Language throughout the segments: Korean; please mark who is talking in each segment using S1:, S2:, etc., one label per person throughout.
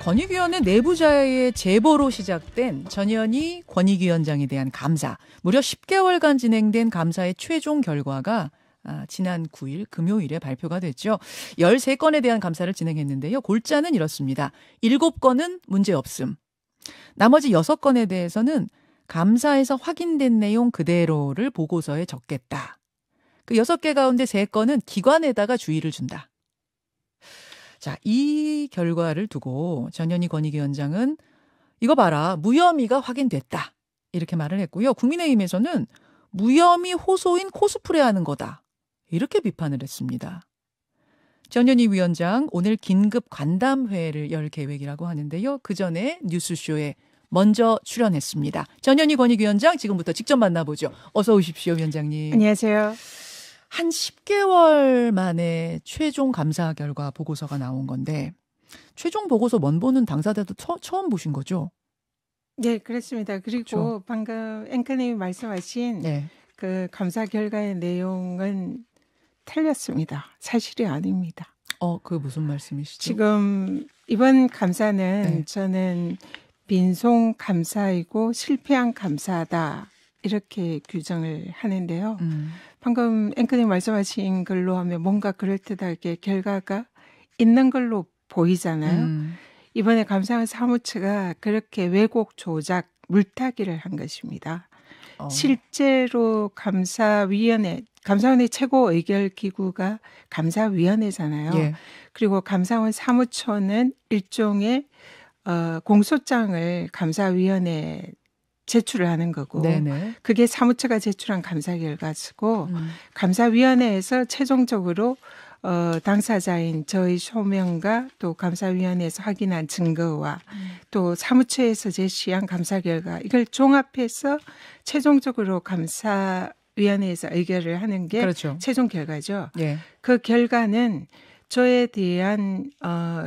S1: 권익위원회 내부자의 제보로 시작된 전현희 권익위원장에 대한 감사. 무려 10개월간 진행된 감사의 최종 결과가 지난 9일 금요일에 발표가 됐죠. 13건에 대한 감사를 진행했는데요. 골자는 이렇습니다. 7건은 문제없음. 나머지 6건에 대해서는 감사에서 확인된 내용 그대로를 보고서에 적겠다. 그 6개 가운데 3건은 기관에다가 주의를 준다. 자, 이 결과를 두고 전현희 권익위원장은 이거 봐라, 무혐의가 확인됐다. 이렇게 말을 했고요. 국민의힘에서는 무혐의 호소인 코스프레하는 거다. 이렇게 비판을 했습니다. 전현희 위원장 오늘 긴급 간담회를 열 계획이라고 하는데요. 그 전에 뉴스쇼에 먼저 출연했습니다. 전현희 권익위원장 지금부터 직접 만나보죠. 어서 오십시오, 위원장님.
S2: 안녕하세요.
S1: 한 10개월 만에 최종 감사 결과 보고서가 나온 건데 최종 보고서 원본은 당사자도 처음 보신 거죠?
S2: 네, 그렇습니다. 그리고
S1: 그렇죠.
S2: 방금 앵커님이 말씀하신 그 감사 결과의 내용은 틀렸습니다. 사실이 아닙니다.
S1: 그게 무슨 말씀이시죠?
S2: 지금 이번 감사는 저는 빈송 감사이고 실패한 감사다. 이렇게 규정을 하는데요. 방금 앵커님 말씀하신 걸로 하면 뭔가 그럴듯하게 결과가 있는 걸로 보이잖아요. 이번에 감사원 사무처가 그렇게 왜곡, 조작, 물타기를 한 것입니다. 실제로 감사원의 최고 의결 기구가 감사위원회잖아요. 그리고 감사원 사무처는 일종의 공소장을 감사위원회에 제출을 하는 거고 그게 사무처가 제출한 감사 결과고 감사위원회에서 최종적으로 당사자인 저희 소명과 또 감사위원회에서 확인한 증거와 또 사무처에서 제시한 감사 결과 이걸 종합해서 최종적으로 감사위원회에서 의결을 하는 게 최종 결과죠. 그 결과는 저에 대한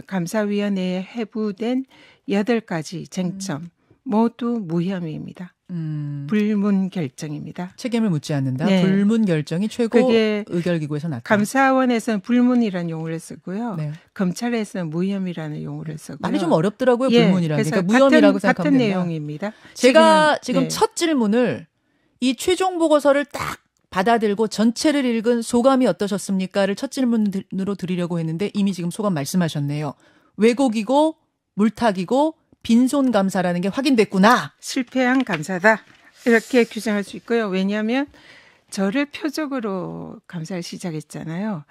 S2: 감사위원회에 회부된 8가지 쟁점 모두 무혐의입니다. 불문 결정입니다.
S1: 책임을 묻지 않는다. 불문 결정이 최고 의결기구에서 났다.
S2: 감사원에서는 불문이라는 용어를 쓰고요. 검찰에서는 무혐의라는 용어를 쓰고요.
S1: 말이 좀 어렵더라고요. 불문이라는 게. 그러니까 무혐의라고 생각하면
S2: 같은 내용입니다.
S1: 제가 지금 첫 질문을 이 최종 보고서를 딱 받아들고 전체를 읽은 소감이 어떠셨습니까?를 첫 질문으로 드리려고 했는데 이미 지금 소감 말씀하셨네요. 왜곡이고 물타기고 빈손 감사라는 게 확인됐구나.
S2: 실패한 감사다. 이렇게 규정할 수 있고요. 왜냐하면 저를 표적으로 감사를 시작했잖아요.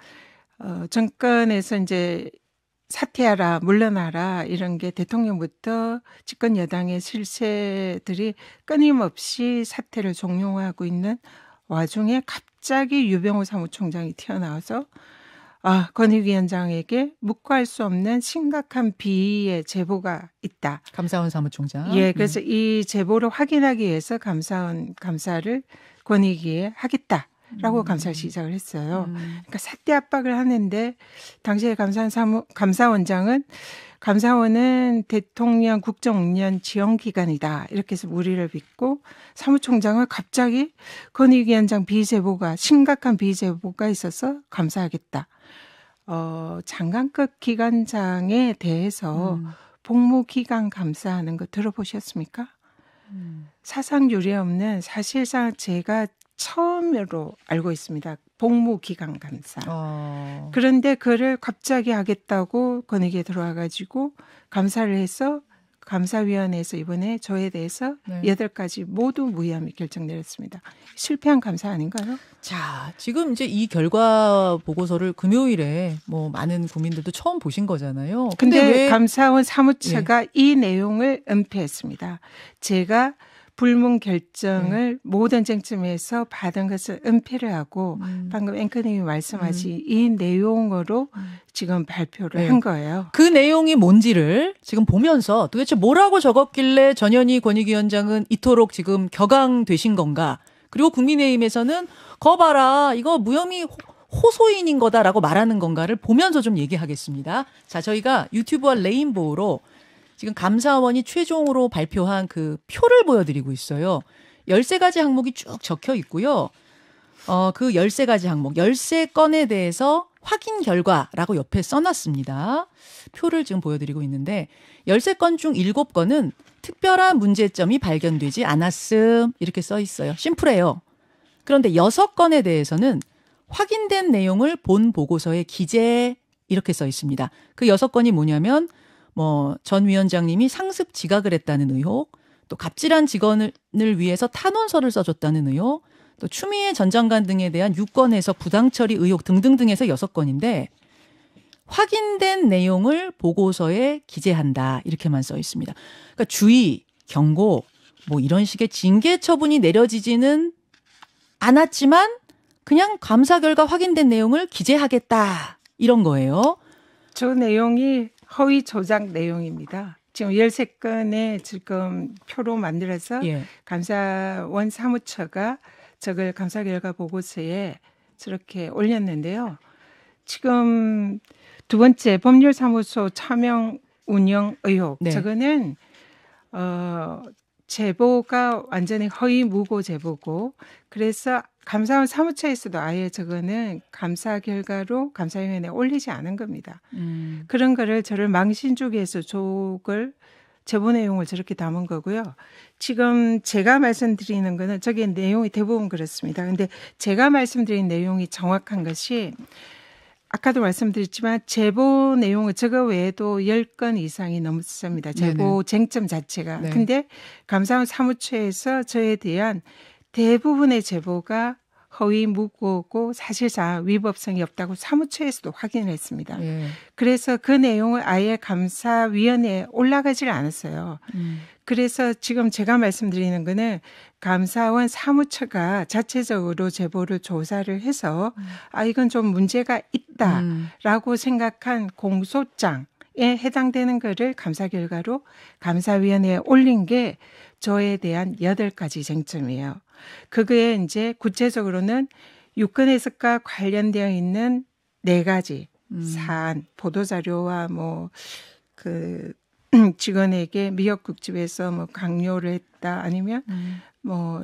S2: 정권에서 이제 사퇴하라, 물러나라 이런 게 대통령부터 집권 여당의 실세들이 끊임없이 사퇴를 종용하고 있는 와중에 갑자기 유병호 사무총장이 튀어나와서 권익위원장에게 묵과할 수 없는 심각한 비위의 제보가 있다.
S1: 감사원 사무총장.
S2: 그래서 이 제보를 확인하기 위해서 감사원 감사를 권익위에 하겠다라고 감사를 시작을 했어요. 그러니까 사퇴 압박을 하는데 당시에 감사원장은 감사원은 대통령 국정운영 지원기관이다. 이렇게 해서 무리를 빚고 사무총장은 갑자기 권익위원장 비제보가 심각한 비제보가 있어서 감사하겠다. 장관급 기관장에 대해서 복무기간 감사하는 거 들어보셨습니까? 사상 유례 없는 사실상 제가 처음으로 알고 있습니다. 복무기간 감사. 그런데 그를 갑자기 하겠다고 권익위에 들어와가지고 감사를 해서 감사위원회에서 이번에 저에 대해서 8가지 모두 무혐의 결정 내렸습니다. 실패한 감사 아닌가요?
S1: 자, 지금 이제 이 결과 보고서를 금요일에 많은 국민들도 처음 보신 거잖아요.
S2: 근데 왜 감사원 사무처가 이 내용을 은폐했습니다. 제가 불문 결정을 모든 쟁점에서 받은 것을 은폐를 하고 방금 앵커님이 말씀하신 이 내용으로 지금 발표를 한 거예요.
S1: 그 내용이 뭔지를 지금 보면서 도대체 뭐라고 적었길래 전현희 권익위원장은 이토록 지금 격앙되신 건가. 그리고 국민의힘에서는 거봐라 이거 무혐의 호소인인 거다라고 말하는 건가를 보면서 좀 얘기하겠습니다. 자, 저희가 유튜브와 레인보우로 지금 감사원이 최종으로 발표한 그 표를 보여드리고 있어요. 13가지 항목이 쭉 적혀 있고요. 그 13가지 항목, 13건에 대해서 확인 결과라고 옆에 써놨습니다. 표를 지금 보여드리고 있는데 13건 중 7건은 특별한 문제점이 발견되지 않았음 이렇게 써 있어요. 심플해요. 그런데 6건에 대해서는 확인된 내용을 본 보고서에 기재 이렇게 써 있습니다. 그 6건이 뭐냐면 전 위원장님이 상습 지각을 했다는 의혹, 또 갑질한 직원을 위해서 탄원서를 써줬다는 의혹, 또 추미애 전 장관 등에 대한 유권에서 부당처리 의혹 등등등에서 6건인데 확인된 내용을 보고서에 기재한다 이렇게만 써 있습니다. 그러니까 주의, 경고 뭐 이런 식의 징계 처분이 내려지지는 않았지만 그냥 감사 결과 확인된 내용을 기재하겠다 이런 거예요.
S2: 저 내용이 허위 조작 내용입니다. 지금 13건의 지금 표로 만들어서
S1: 예.
S2: 감사원 사무처가 저걸 감사 결과 보고서에 저렇게 올렸는데요. 지금 두 번째 법률사무소 차명 운영 의혹.
S1: 네.
S2: 저거는 제보가 완전히 허위 무고 제보고 그래서 감사원 사무처에서도 아예 저거는 감사 결과로 감사위원회에 올리지 않은 겁니다. 그런 거를 저를 망신주기해서 족을 제보 내용을 저렇게 담은 거고요. 지금 제가 말씀드리는 거는 저기 내용이 대부분 그렇습니다. 근데 제가 말씀드린 내용이 정확한 것이 아까도 말씀드렸지만 제보 내용은 저거 외에도 10건 이상이 넘습니다. 제보 네네. 쟁점 자체가. 네. 근데 감사원 사무처에서 저에 대한 대부분의 제보가 허위 무고고 사실상 위법성이 없다고 사무처에서도 확인을 했습니다. 예. 그래서 그 내용을 아예 감사위원회에 올라가질 않았어요. 그래서 지금 제가 말씀드리는 거는 감사원 사무처가 자체적으로 제보를 조사를 해서 이건 좀 문제가 있다라고 생각한 공소장에 해당되는 거를 감사 결과로 감사위원회에 올린 게 저에 대한 8가지 쟁점이에요. 그거에 이제 구체적으로는 유권 해석과 관련되어 있는 4가지 사안, 보도자료와 직원에게 미역국집에서 강요를 했다 아니면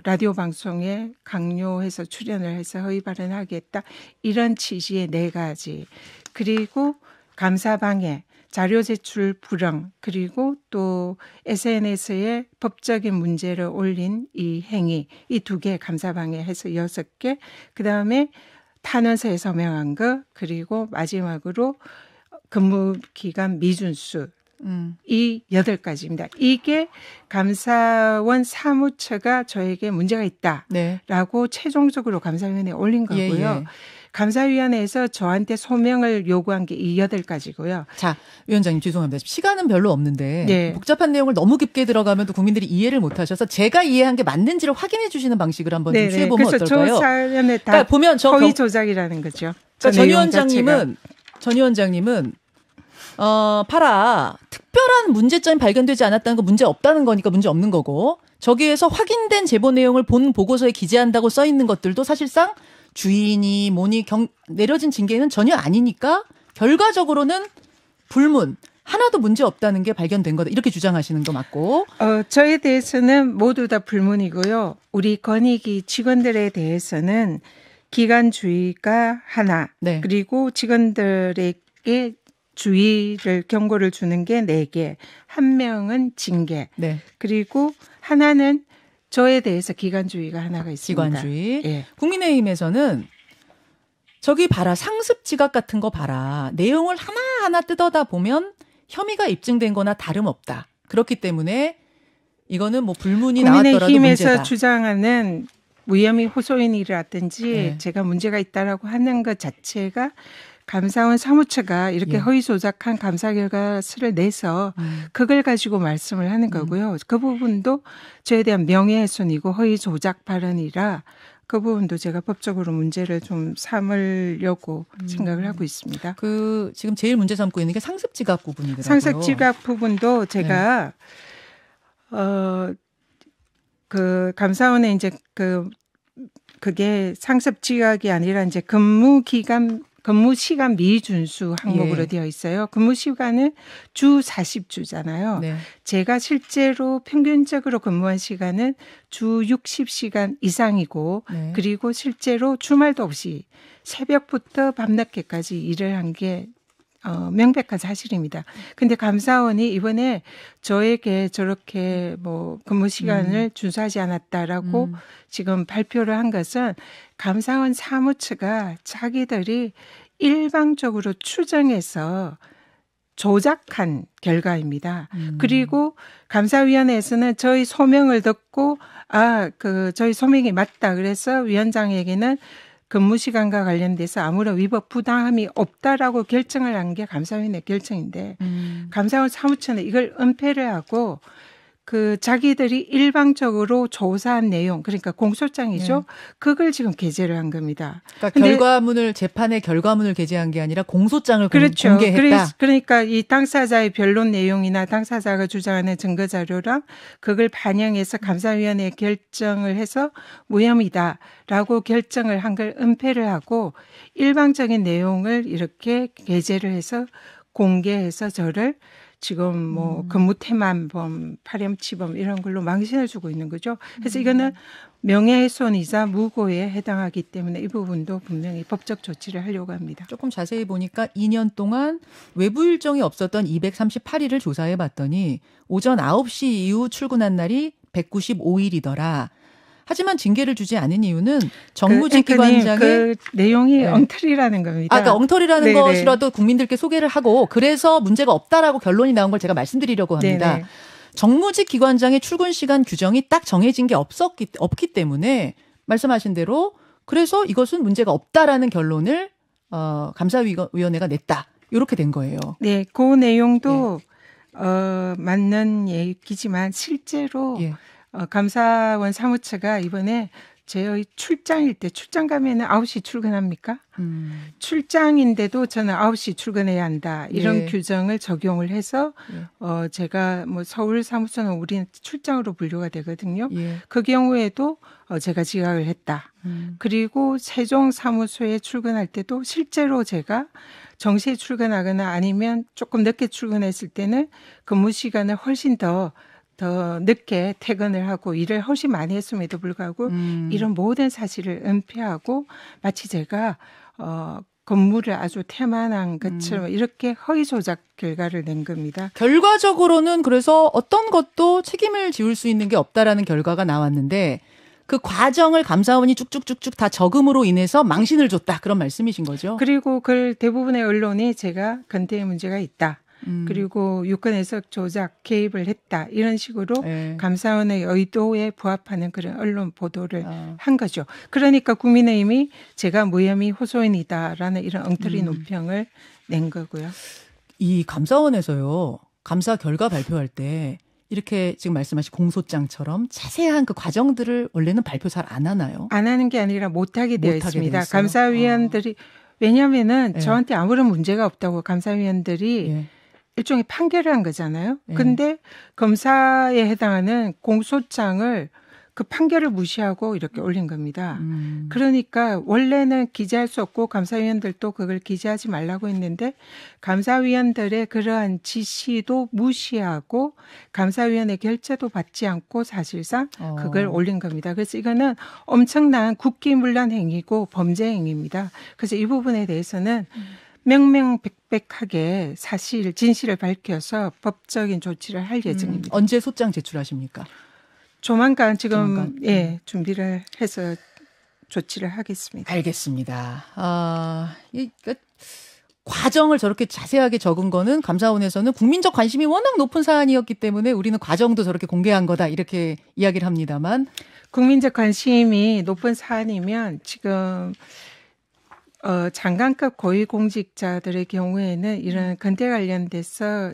S2: 라디오 방송에 강요해서 출연을 해서 허위 발언하게 했다 이런 취지의 4가지 그리고 감사방해 자료 제출 불응 그리고 또 SNS에 법적인 문제를 올린 이 행위 이 2개 감사방해해서 6개 그다음에 탄원서에 서명한 거 그리고 마지막으로 근무기간 미준수 이 8가지입니다. 이게 감사원 사무처가 저에게 문제가 있다라고 최종적으로 감사위원회에 올린 거고요. 예, 예. 감사위원회에서 저한테 소명을 요구한 게 이 8가지고요.
S1: 자, 위원장님 죄송합니다. 시간은 별로 없는데 네. 복잡한 내용을 너무 깊게 들어가면 또 국민들이 이해를 못하셔서 제가 이해한 게 맞는지를 확인해 주시는 방식을 한번 좀 취해보면 어떨까요?
S2: 그래서 저 사연에 다 그러니까 보면 허위 조작이라는 거죠.
S1: 그러니까 전 위원장님은 특별한 문제점이 발견되지 않았다는 거 문제 없다는 거니까 문제 없는 거고 저기에서 확인된 제보 내용을 본 보고서에 기재한다고 써 있는 것들도 사실상 주인이 뭐니 내려진 징계는 전혀 아니니까 결과적으로는 불문 하나도 문제 없다는 게 발견된 거다 이렇게 주장하시는 거 맞고
S2: 저에 대해서는 모두 다 불문이고요. 우리 권익위 직원들에 대해서는 기간주의가 하나 네. 그리고 직원들에게 주의를 경고를 주는 게 4개 1명은 징계 네. 그리고 하나는 저에 대해서 기관주의가 하나가 있습니다.
S1: 기관주의. 예. 국민의힘에서는 저기 봐라 상습 지각 같은 거 봐라. 내용을 하나하나 뜯어다 보면 혐의가 입증된 거나 다름없다. 그렇기 때문에 이거는 불문이 나왔더라도 문제다.
S2: 국민의힘에서 주장하는 무혐의 호소인이라든지 네. 제가 문제가 있다라고 하는 것 자체가 감사원 사무처가 이렇게 허위 조작한 감사 결과서를 내서 그걸 가지고 말씀을 하는 거고요. 그 부분도 저에 대한 명예훼손이고 허위 조작 발언이라 그 부분도 제가 법적으로 문제를 좀 삼으려고 생각을 하고 있습니다.
S1: 지금 제일 문제 삼고 있는 게 상습 지각 부분이더라고요.
S2: 상습 지각 부분도 제가 그 감사원에 이제 그게 상습 지각이 아니라 이제 근무 기간 근무 시간 미준수 항목으로
S1: 예.
S2: 되어 있어요. 근무 시간은 주 40주잖아요.
S1: 네.
S2: 제가 실제로 평균적으로 근무한 시간은 주 60시간 이상이고
S1: 네.
S2: 그리고 실제로 주말도 없이 새벽부터 밤늦게까지 일을 한 게 명백한 사실입니다. 근데 감사원이 이번에 저에게 저렇게 뭐 근무 시간을 준수하지 않았다라고 지금 발표를 한 것은 감사원 사무처가 자기들이 일방적으로 추정해서 조작한 결과입니다. 그리고 감사위원회에서는 저희 소명을 듣고 저희 소명이 맞다. 그래서 위원장에게는 근무 시간과 관련돼서 아무런 위법 부당함이 없다라고 결정을 한 게 감사위원회 결정인데 감사원 사무처는 이걸 은폐를 하고 그 자기들이 일방적으로 조사한 내용 그러니까 공소장이죠.
S1: 네.
S2: 그걸 지금 게재를 한 겁니다.
S1: 그러니까 재판의 결과문을 게재한 게 아니라 공소장을
S2: 그렇죠.
S1: 공개했다.
S2: 그러니까 이 당사자의 변론 내용이나 당사자가 주장하는 증거 자료랑 그걸 반영해서 감사위원회에 결정을 해서 무혐의다라고 결정을 한 걸 은폐를 하고 일방적인 내용을 이렇게 게재를 해서 공개해서 저를 지금 뭐 근무태만범, 파렴치범 이런 걸로 망신을 주고 있는 거죠. 그래서 이거는 명예훼손이자 무고에 해당하기 때문에 이 부분도 분명히 법적 조치를 하려고 합니다.
S1: 조금 자세히 보니까 2년 동안 외부 일정이 없었던 238일을 조사해 봤더니 오전 9시 이후 출근한 날이 195일이더라. 하지만 징계를 주지 않은 이유는 정무직 기관장의
S2: 그 내용이
S1: 네.
S2: 엉터리라는 겁니다.
S1: 그러니까 엉터리라는
S2: 네네.
S1: 것이라도 국민들께 소개를 하고 그래서 문제가 없다라고 결론이 나온 걸 제가 말씀드리려고 합니다.
S2: 네네.
S1: 정무직 기관장의 출근 시간 규정이 딱 정해진 게 없기 때문에 말씀하신 대로 그래서 이것은 문제가 없다라는 결론을 감사위원회가 냈다. 이렇게 된 거예요.
S2: 네, 그 내용도 맞는 얘기지만 실제로 감사원 사무처가 이번에 저희 출장일 때 출장 가면은 9시 출근합니까? 출장인데도 저는 9시 출근해야 한다. 이런 규정을 적용을 해서 제가 뭐 서울 사무소는 우리는 출장으로 분류가 되거든요. 그 경우에도 제가 지각을 했다. 그리고 세종 사무소에 출근할 때도 실제로 제가 정시에 출근하거나 아니면 조금 늦게 출근했을 때는 근무 시간을 훨씬 더 늦게 퇴근을 하고 일을 훨씬 많이 했음에도 불구하고 이런 모든 사실을 은폐하고 마치 제가 근무를 아주 태만한 것처럼 이렇게 허위 조작 결과를 낸 겁니다.
S1: 결과적으로는 그래서 어떤 것도 책임을 지울 수 있는 게 없다라는 결과가 나왔는데 그 과정을 감사원이 쭉쭉쭉쭉 다 적음으로 인해서 망신을 줬다. 그런 말씀이신 거죠?
S2: 그리고 그 대부분의 언론이 제가 건태에 문제가 있다. 그리고 유권 해석 조작 개입을 했다. 이런 식으로 감사원의 의도에 부합하는 그런 언론 보도를 한 거죠. 그러니까 국민의힘이 제가 무혐의 호소인이다라는 이런 엉터리 논평을 낸 거고요.
S1: 이 감사원에서요. 감사 결과 발표할 때 이렇게 지금 말씀하신 공소장처럼 자세한 그 과정들을 원래는 발표 잘 안 하나요?
S2: 안 하는 게 아니라 못하게 되어 있습니다. 감사위원들이 왜냐하면은 저한테 아무런 문제가 없다고 감사위원들이 일종의 판결을 한 거잖아요. 근데 검사에 해당하는 공소장을 그 판결을 무시하고 이렇게 올린 겁니다. 그러니까 원래는 기재할 수 없고 감사위원들도 그걸 기재하지 말라고 했는데 감사위원들의 그러한 지시도 무시하고 감사위원회 결재도 받지 않고 사실상 그걸 올린 겁니다. 그래서 이거는 엄청난 국기문란 행위고 범죄 행위입니다. 그래서 이 부분에 대해서는 명명백백하게 진실을 밝혀서 법적인 조치를 할 예정입니다.
S1: 언제 소장 제출하십니까?
S2: 조만간 준비를 해서 조치를 하겠습니다.
S1: 알겠습니다. 과정을 저렇게 자세하게 적은 거는 감사원에서는 국민적 관심이 워낙 높은 사안이었기 때문에 우리는 과정도 저렇게 공개한 거다 이렇게 이야기를 합니다만
S2: 국민적 관심이 높은 사안이면 지금 장관급 고위공직자들의 경우에는 이런 건대 관련돼서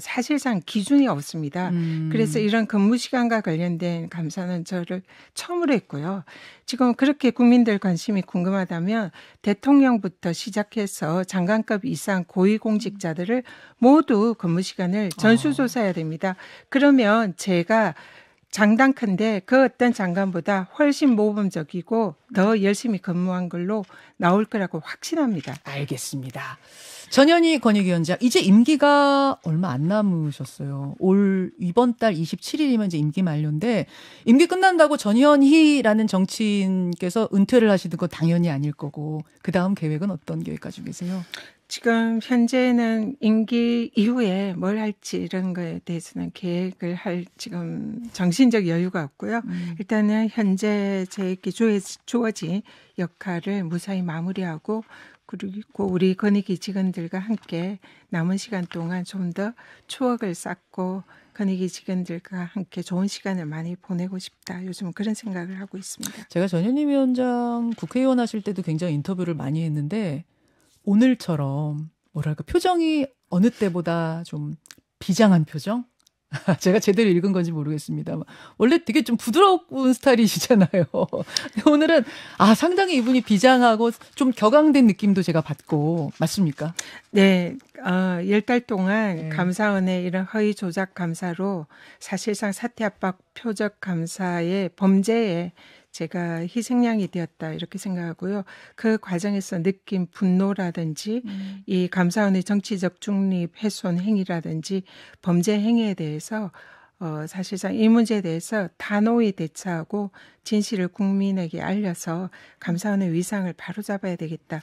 S2: 사실상 기준이 없습니다. 그래서 이런 근무 시간과 관련된 감사는 저를 처음으로 했고요. 지금 그렇게 국민들 관심이 궁금하다면 대통령부터 시작해서 장관급 이상 고위공직자들을 모두 근무 시간을 전수조사해야 됩니다. 그러면 제가 장단컨대 그 어떤 장관보다 훨씬 모범적이고 더 열심히 근무한 걸로 나올 거라고 확신합니다.
S1: 알겠습니다. 전현희 권익위원장 이제 임기가 얼마 안 남으셨어요. 이번 달 27일이면 이제 임기 만료인데 임기 끝난다고 전현희라는 정치인께서 은퇴를 하시는 건 당연히 아닐 거고 그다음 계획은 어떤 계획 가지고 계세요?
S2: 지금 현재는 임기 이후에 뭘 할지 이런 거에 대해서는 계획을 할 지금 정신적 여유가 없고요. 일단은 현재 저에게 주어진 역할을 무사히 마무리하고 그리고 우리 권익위 직원들과 함께 남은 시간 동안 좀 더 추억을 쌓고 권익위 직원들과 함께 좋은 시간을 많이 보내고 싶다. 요즘 그런 생각을 하고 있습니다.
S1: 제가 전현희 위원장 국회의원 하실 때도 굉장히 인터뷰를 많이 했는데 오늘처럼 뭐랄까 표정이 어느 때보다 좀 비장한 표정? 제가 제대로 읽은 건지 모르겠습니다. 원래 되게 좀 부드러운 스타일이시잖아요. 오늘은 상당히 이분이 비장하고 좀 격앙된 느낌도 제가 받고 맞습니까?
S2: 네. 10달 동안 감사원의 이런 허위 조작 감사로 사실상 사퇴 압박 표적 감사의 범죄에 제가 희생양이 되었다 이렇게 생각하고요. 그 과정에서 느낀 분노라든지 이 감사원의 정치적 중립 훼손 행위라든지 범죄 행위에 대해서 사실상 이 문제에 대해서 단호히 대처하고 진실을 국민에게 알려서 감사원의 위상을 바로잡아야 되겠다.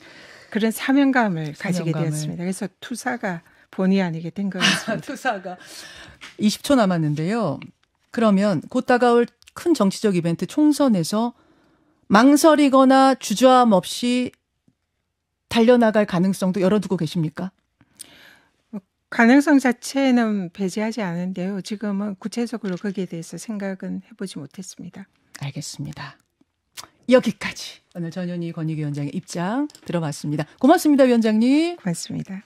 S2: 그런 사명감을 가지게 되었습니다. 그래서 투사가 본의 아니게 된 것 같습니다.
S1: 투사가 20초 남았는데요. 그러면 곧 다가올 큰 정치적 이벤트 총선에서 망설이거나 주저함 없이 달려나갈 가능성도 열어두고 계십니까?
S2: 가능성 자체는 배제하지 않은데요. 지금은 구체적으로 거기에 대해서 생각은 해보지 못했습니다.
S1: 알겠습니다. 여기까지 오늘 전현희 권익위원장의 입장 들어봤습니다. 고맙습니다, 위원장님.
S2: 고맙습니다.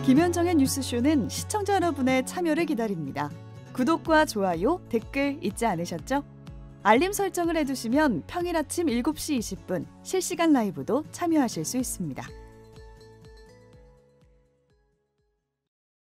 S3: 김현정의 뉴스쇼는 시청자 여러분의 참여를 기다립니다. 구독과 좋아요, 댓글 잊지 않으셨죠? 알림 설정을 해두시면 평일 아침 7시 20분 실시간 라이브도 참여하실 수 있습니다.